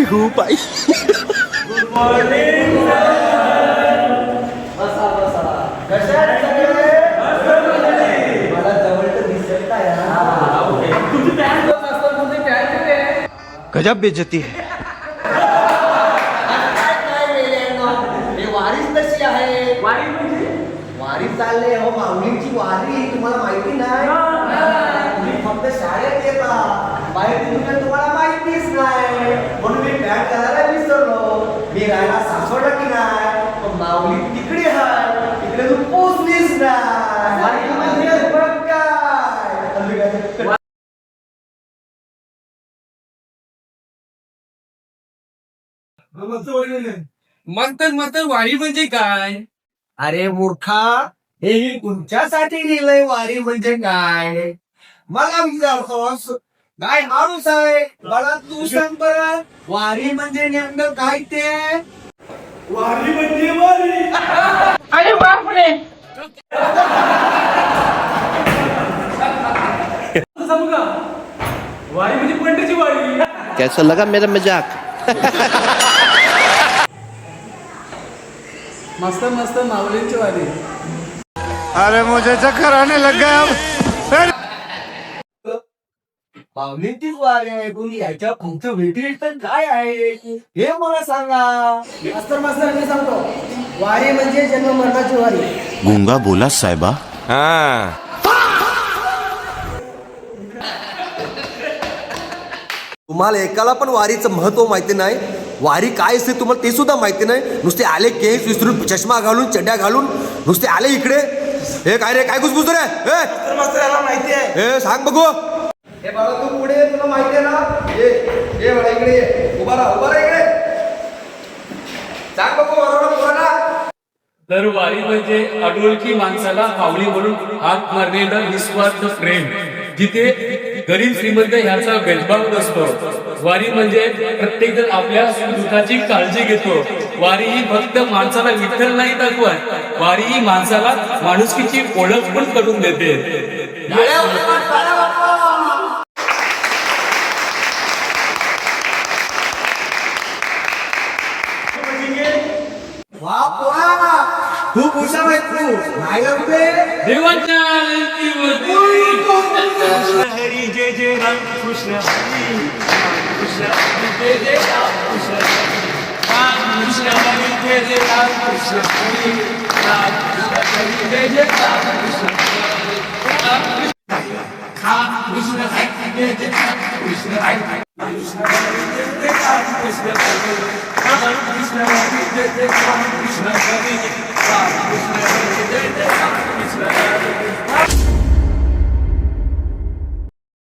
खूप आई. Good morning. बसा बसा. कशा आहेत सगळे? मला जवळ तर दिसत नाही. तुझी पॅन्ट असतात म्हणजे पॅन्ट कुठे? गजब बेइज्जती है. वारीच तशी आहे. वारी म्हणजे वारी चालले हो, माऊलींची वारी. तुम्हाला माहिती नाही? तुम्ही फक्त शाळेत येता, बाहेर दुनिया तुम्हाला माहितीच नाही. म्हणून मी पॅन्ट घालायला विसरलो. मी राहायला सासवडला की नाही, पण माऊली तिकडे आहे. तिकडे तू पोचलीच नाही. वारीमध्ये बघ काय. मग वारी म्हणजे काय? अरे मूर्खा, हे तुमच्यासाठी लिहिलंय वारी म्हणजे काय. मला विचारतोस काय माणूस आहे. मला तू सांग बरं, वारी म्हणजे नेमकं काय ते. वारी म्हणजे वारी. अरे बापरे. बघा, वारी म्हणजे पंढरीची वारी. कैसा लगा मेरा मजाक. मस्त मस्त माऊलींची वारी. अरे मुझे चक्कर आने लग गया. माऊलींचीच वारी आहे. तुम्ही याच्या पुढचं व्यतिरिक्त काय आहे हे मला सांगा. मास्तर मास्तर मी सांगतो, वारी म्हणजे जन्म मरणाची वारी. गूंगा बोला साहेबा. तुम्हाला एकाला पण वारीचं महत्व माहिती नाही. वारी काय असते तुम्हाला ते सुद्धा माहिती नाही. नुसते आले केस विसरून, चष्मा घालून, चड्ड्या घालून नुसते आले इकडे. हे काय रे, काय घुसघुस रे. माहिती आहे. हे सांग बघू. हे बाळा तू पुढे ये, तुला माहिती आहे ना. ये बाळा इकडे ये. उभा राहा इकडे. सांग बघू बरोबर. तर वारी म्हणजे अडोळखी माणसाला माऊली म्हणून हात मारलेलं निस्वार्थ प्रेम, जिथे गरीब श्रीमंत ह्याचा भेदभाव नसतो. वारी म्हणजे प्रत्येक जण आपल्या सुखाची काळजी घेतो. वारी ही फक्त माणसाला विठ्ठल नाही दाखवत, वारी ही माणसाला माणुसकीची ओळख पण करून देते. वा पोरा, खूप हुशार आहे तू. नाही का कुठे देवाच्या हरी जय जय राम कृष्ण हरी. कृष्ण हरी जय जय राम कृष्ण हरी. कृष्ण हरी जय जय राम कृष्ण हरी. कृष्ण हरी जय जय राम कृष्ण हरी. कृष्ण हरी जय जय राम कृष्ण हरी. कृष्ण हरी जय जय राम कृष्ण हरी. कृष्ण हरी जय जय राम कृष्ण हरी. कृष्ण हरी जय जय